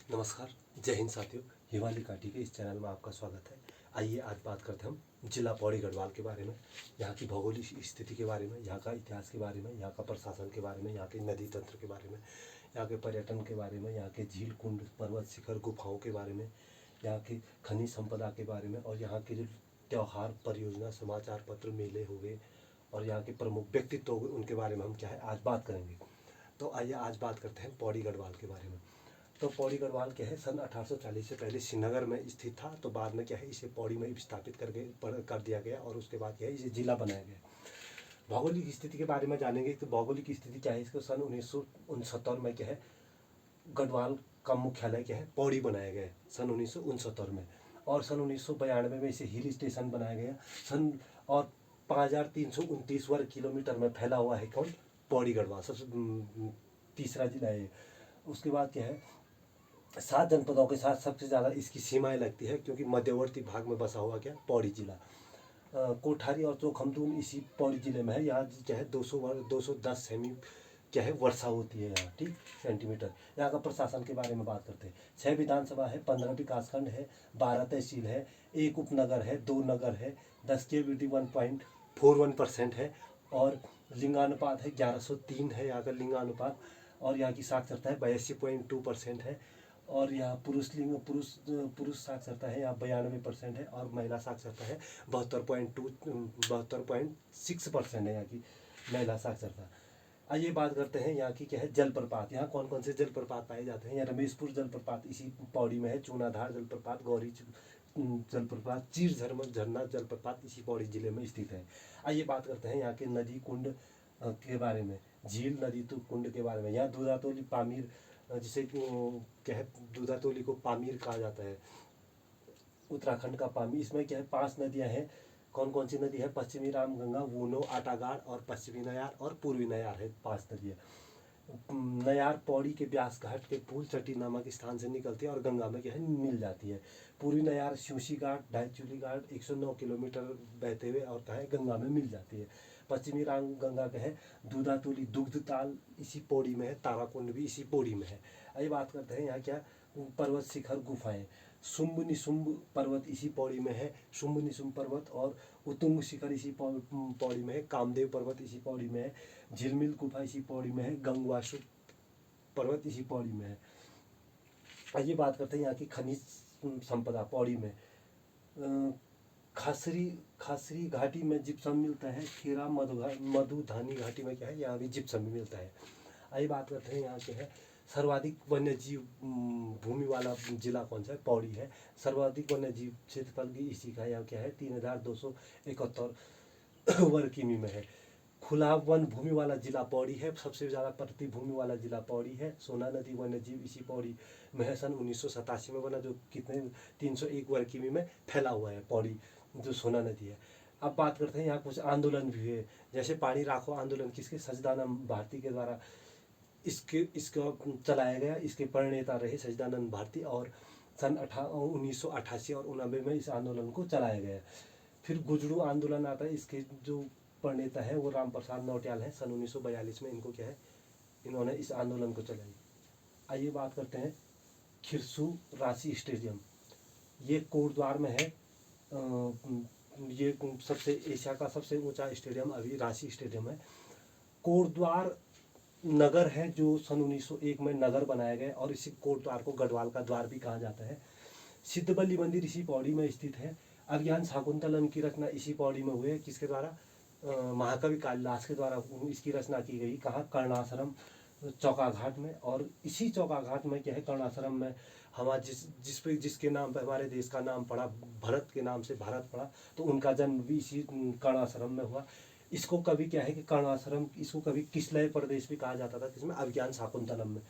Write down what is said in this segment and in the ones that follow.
नमस्कार, जय हिंद साथियों। हिमालय घाटी के इस चैनल में आपका स्वागत है। आइए आज बात करते हैं हम जिला पौड़ी गढ़वाल के बारे में, यहाँ की भौगोलिक स्थिति के बारे में, यहाँ का इतिहास के बारे में, यहाँ का प्रशासन के बारे में, यहाँ के नदी तंत्र के बारे में, यहाँ के पर्यटन के बारे में, यहाँ के झील कुंड पर्वत शिखर गुफाओं के बारे में, यहाँ की खनिज संपदा के बारे में, और यहाँ के जो त्यौहार परियोजना समाचार पत्र मेले हो गए और यहाँ के प्रमुख व्यक्तित्व हो गए, उनके बारे में हम क्या है आज बात करेंगे। तो आइए आज बात करते हैं पौड़ी गढ़वाल के बारे में। तो पौड़ी गढ़वाल क्या है, सन 1840 से पहले श्रीनगर में स्थित था। तो बाद में क्या है, इसे पौड़ी में विस्थापित कर दिया गया और उसके बाद क्या है, इसे जिला बनाया गया। भौगोलिक स्थिति के बारे में जानेंगे। तो भौगोलिक स्थिति क्या है, इसको सन 1969 में क्या है, गढ़वाल का मुख्यालय क्या है, पौड़ी बनाया गया सन 1969 में। और सन 1992 में इसे हिल स्टेशन बनाया गया सन। और 5329 वर्ग किलोमीटर में फैला हुआ है कौन, पौड़ी गढ़वाल सबसे तीसरा जिला है। उसके बाद क्या है, 7 जनपदों के साथ सबसे ज़्यादा इसकी सीमाएं लगती है, क्योंकि मध्यवर्ती भाग में बसा हुआ क्या, पौड़ी जिला। कोठारी और चोखमदून इसी पौड़ी जिले में है। यहाँ क्या है 210 सेमी क्या है वर्षा होती है यहाँ, ठीक, सेंटीमीटर। यहाँ का प्रशासन के बारे में बात करते हैं। 6 विधानसभा है, 15 विकासखंड है, 12 तहसील है, 1 उपनगर है, 2 नगर है, 10 की वृद्धि 1.41% है, और लिंगानुपात है 1103 है यहाँ का लिंगानुपात। और यहाँ की साक्षरता है 82.2% है। और यहाँ पुरुष साक्षरता है यहाँ 92% है, और महिला साक्षरता है 72.6% है यहाँ की महिला साक्षरता। आइए बात करते हैं यहाँ की क्या है, जलप्रपात। यहाँ कौन कौन से जलप्रपात पाए जाते हैं। यहाँ रमेशपुर जलप्रपात इसी पौड़ी में है, चूनाधार जलप्रपात, गौरी जलप्रपात, चीर झरना जलप्रपात इसी पौड़ी जिले में स्थित है। आइए बात करते हैं यहाँ के नदी कुंड के बारे में, झील नदी तो कुंड के बारे में। यहाँ दूधातोली पामीर, जिसे क्या है, दूधातोली को पामीर कहा जाता है, उत्तराखंड का पामीर। इसमें क्या है, 5 नदियाँ हैं। कौन कौन सी नदी है, पश्चिमी रामगंगा, वूनो, आटागाड़ और पश्चिमी नयार और पूर्वी नयार है, 5 नदियाँ। नयार पौड़ी के ब्यास घाट के फूल चट्टी नामक स्थान से निकलती है और गंगा में क्या है मिल जाती है। पूर्वी नयार शिवसी घाट, ढाईचुली घाट 109 किलोमीटर बहते हुए और क्या है गंगा में मिल जाती है। पश्चिमी राम गंगा का है दूधातुली दुग्ध ताल इसी पौड़ी में है, ताराकुंड भी इसी पौड़ी में है। आइए बात करते हैं यहाँ क्या, पर्वत शिखर गुफाएं। शुंभ निशुंभ पर्वत इसी पौड़ी में है, शुंभ निशुंभ पर्वत। और उत्तुंग शिखर इसी पौड़ी में है, कामदेव पर्वत इसी पौड़ी में है, झिलमिल गुफा इसी पौड़ी में है, गंगवासु पर्वत इसी पौड़ी में है। आइए बात करते हैं यहाँ की खनिज संपदा पौड़ी में। खासरी घाटी में जिप्सम मिलता है, खीरा मधुधानी घाटी में क्या है, यहाँ भी जिप्सम भी मिलता है। आइए बात करते हैं यहाँ के है सर्वाधिक वन्य जीव भूमि वाला जिला कौन सा है, पौड़ी है। सर्वाधिक वन्य जीव क्षेत्रफल भी इसी का यहाँ क्या है 3271 वर्ग किमी में है। खुला वन भूमि वाला जिला पौड़ी है, सबसे ज़्यादा प्रति भूमि वाला जिला पौड़ी है। सोना नदी वन्य जीव इसी पौड़ी में है, सन 1987 में बना, जो कितने 301 वर्ग किमी में फैला हुआ है पौड़ी जो सोना नदी है। अब बात करते हैं यहाँ कुछ आंदोलन भी है, जैसे पानी राखो आंदोलन किसके, सच्चिदानंद भारती के द्वारा इसको चलाया गया। इसके प्रणेता रहे सच्चिदानंद भारती, और सन 1988 और 1989 में इस आंदोलन को चलाया गया। फिर गुजरू आंदोलन आता है, इसके जो प्रणेता है वो राम प्रसाद नौटियाल है। सन 1942 में इनको क्या है, इन्होंने इस आंदोलन को चलाई। आइए बात करते हैं खिरसू राशि स्टेडियम। ये कोटद्वार में है। ये सबसे एशिया का सबसे ऊंचा स्टेडियम अभी राशि स्टेडियम है। कोटद्वार नगर है जो सन 1901 में नगर बनाया गया, और इसी कोटद्वार को गढ़वाल का द्वार भी कहा जाता है। सिद्धबल्ली मंदिर इसी पौड़ी में स्थित है। अभियान शाकुंतलम की रचना इसी पौड़ी में हुए, किसके द्वारा, महाकवि कालिदास के द्वारा इसकी रचना की गई। कहाँ, कर्णाश्रम चौकाघाट में। और इसी चौकाघाट में क्या है, कर्णाश्रम में हमारा जिसके नाम पर हमारे देश का नाम पड़ा, भरत के नाम से भारत पड़ा, तो उनका जन्म भी इसी कर्णाश्रम में हुआ। इसको कभी क्या है कि कर्णाश्रम, इसको कभी किसलय प्रदेश भी कहा जाता था, किसमें, अभिज्ञान शाकुंतलम में।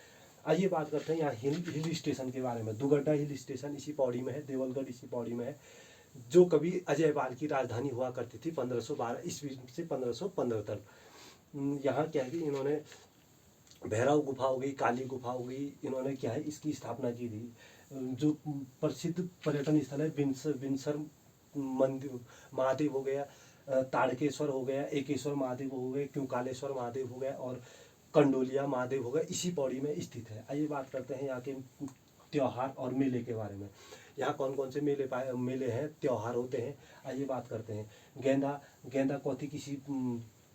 आइए बात करते हैं यहाँ हिल स्टेशन के बारे में। दुगड्डा हिल स्टेशन इसी पौड़ी में है, देवलगढ़ इसी पौड़ी में है, जो कभी अजयपाल की राजधानी हुआ करती थी 1512 ईस्वी से 1515 तक। यहाँ क्या है कि इन्होंने भैरव गुफा हो गई, काली गुफा हो गई, इन्होंने क्या है इसकी स्थापना की थी। जो प्रसिद्ध पर्यटन स्थल है बिनसर मंदिर महादेव हो गया, ताड़केश्वर हो गया, एकेश्वर महादेव हो गए, क्यूकालेश्वर महादेव हो गया, और कंडोलिया महादेव हो गया, इसी पौड़ी में स्थित है। आइए बात करते हैं यहाँ के त्यौहार और मेले के बारे में। यहाँ कौन कौन से मेले हैं, त्यौहार होते हैं, आइए बात करते हैं। गेंदा गेंदा कौथी किसी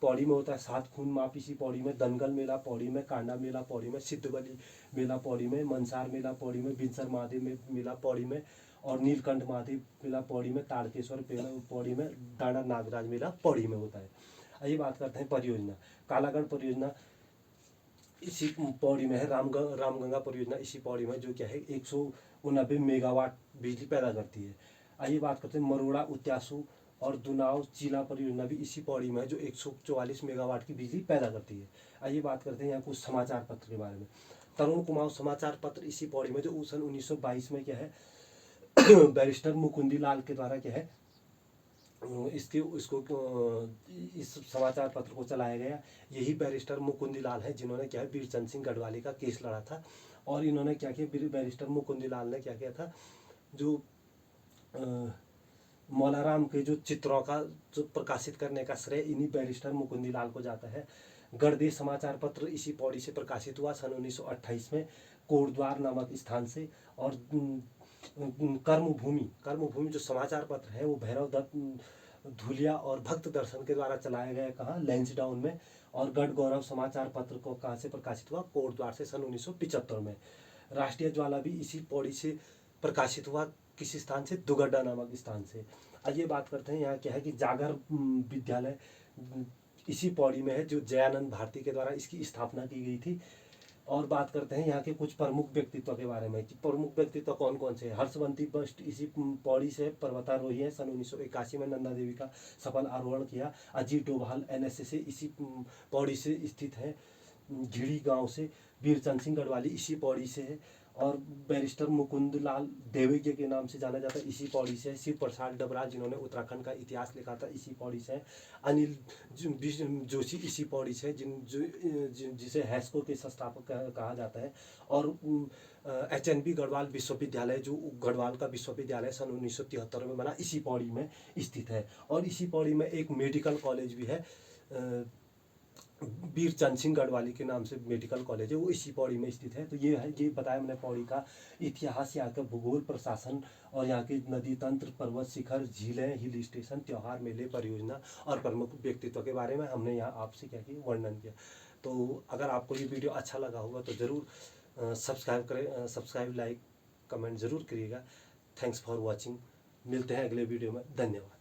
पौड़ी में होता है, 7 खून माप इसी पौड़ी में, दंगल मेला पौड़ी में, कांडा मेला पौड़ी में, सिद्धबली मेला पौड़ी में, मनसार मेला पौड़ी में, बिनसर महादेव मेला पौड़ी में, और नीलकंठ महादेव मेला पौड़ी में, ताड़केश्वर पौड़ी में, दाना नागराज मेला पौड़ी में होता है। आइए बात करते हैं परियोजना। कालागढ़ परियोजना इसी पौड़ी में है। रामगंगा परियोजना इसी पौड़ी में, जो क्या है 189 मेगावाट बिजली पैदा करती है। आइए बात करते हैं मरोड़ा, उत्यासू और दुनाव चिला परियोजना भी इसी पौड़ी में है, जो 144 मेगावाट की बिजली पैदा करती है। आइए बात करते हैं यहाँ कुछ समाचार पत्र के बारे में। तरुण कुमाऊं समाचार पत्र इसी पौड़ी में, जो सन 1922 में क्या है बैरिस्टर मुकुंदी लाल के द्वारा क्या है इस समाचार पत्र को चलाया गया। यही बैरिस्टर मुकुंदी लाल है जिन्होंने क्या है वीरचंद सिंह गढ़वाली का केस लड़ा था। और इन्होंने क्या किया, बैरिस्टर मुकुंदी लाल ने क्या किया था, जो मौलाराम के जो चित्रों का जो प्रकाशित करने का श्रेय इन्हीं बैरिस्टर मुकुंदी लाल को जाता है। गढ़देश समाचार पत्र इसी पौड़ी से प्रकाशित हुआ सन 1928 में, कोटद्वार नामक स्थान से। और कर्मभूमि जो समाचार पत्र है वो भैरव दत्त धुलिया और भक्त दर्शन के द्वारा चलाया गया, कहाँ, लैंसडाउन में। और गढ़ गौरव समाचार पत्र को कहाँ से प्रकाशित हुआ, कोटद्वार से सन 1975 में। राष्ट्रीय ज्वाला भी इसी पौड़ी से प्रकाशित हुआ, किसी स्थान से, दुगड्डा नामक स्थान से। आइए बात करते हैं यहाँ क्या है कि जागर विद्यालय इसी पौड़ी में है, जो जयानंद भारती के द्वारा इसकी स्थापना की गई थी। और बात करते हैं यहाँ के कुछ प्रमुख व्यक्तित्व के बारे में कि प्रमुख व्यक्तित्व कौन कौन से हैं। हर्षवंती बस्ट इसी पौड़ी से पर्वतारोही है, सन 1981 में नंदा देवी का सफल आरोहण किया। अजीत डोभाल NSS से इसी पौड़ी से स्थित है। झिड़ी गांव से वीरचंद सिंह गढ़वाली इसी पौड़ी से है। और बैरिस्टर मुकुंद लाल देवज्ञ के नाम से जाना जाता है, इसी पौड़ी से है। शिव प्रसाद डबरा जिन्होंने उत्तराखंड का इतिहास लिखा था, इसी पौड़ी से है। अनिल जोशी इसी पौड़ी से है, जिसे हैस्को के संस्थापक कहा जाता है। और HNB गढ़वाल विश्वविद्यालय, जो गढ़वाल का विश्वविद्यालय सन 1973 में बना, इसी पौड़ी में स्थित है। और इसी पौड़ी में एक मेडिकल कॉलेज भी है, वीरचंद सिंह गढ़वाली के नाम से मेडिकल कॉलेज है, वो इसी पौड़ी में स्थित है। तो ये बताया मैंने पौड़ी का इतिहास, यहाँ का भूगोल, प्रशासन, और यहाँ के नदी तंत्र, पर्वत शिखर, झीलें, हिल स्टेशन, त्यौहार, मेले, परियोजना और प्रमुख व्यक्तित्व के बारे में हमने यहाँ आपसे क्या किया, वर्णन किया। तो अगर आपको ये वीडियो अच्छा लगा होगा तो ज़रूर सब्सक्राइब करें, सब्सक्राइब, लाइक, कमेंट ज़रूर करिएगा। Thanks for watching. मिलते हैं अगले वीडियो में। धन्यवाद।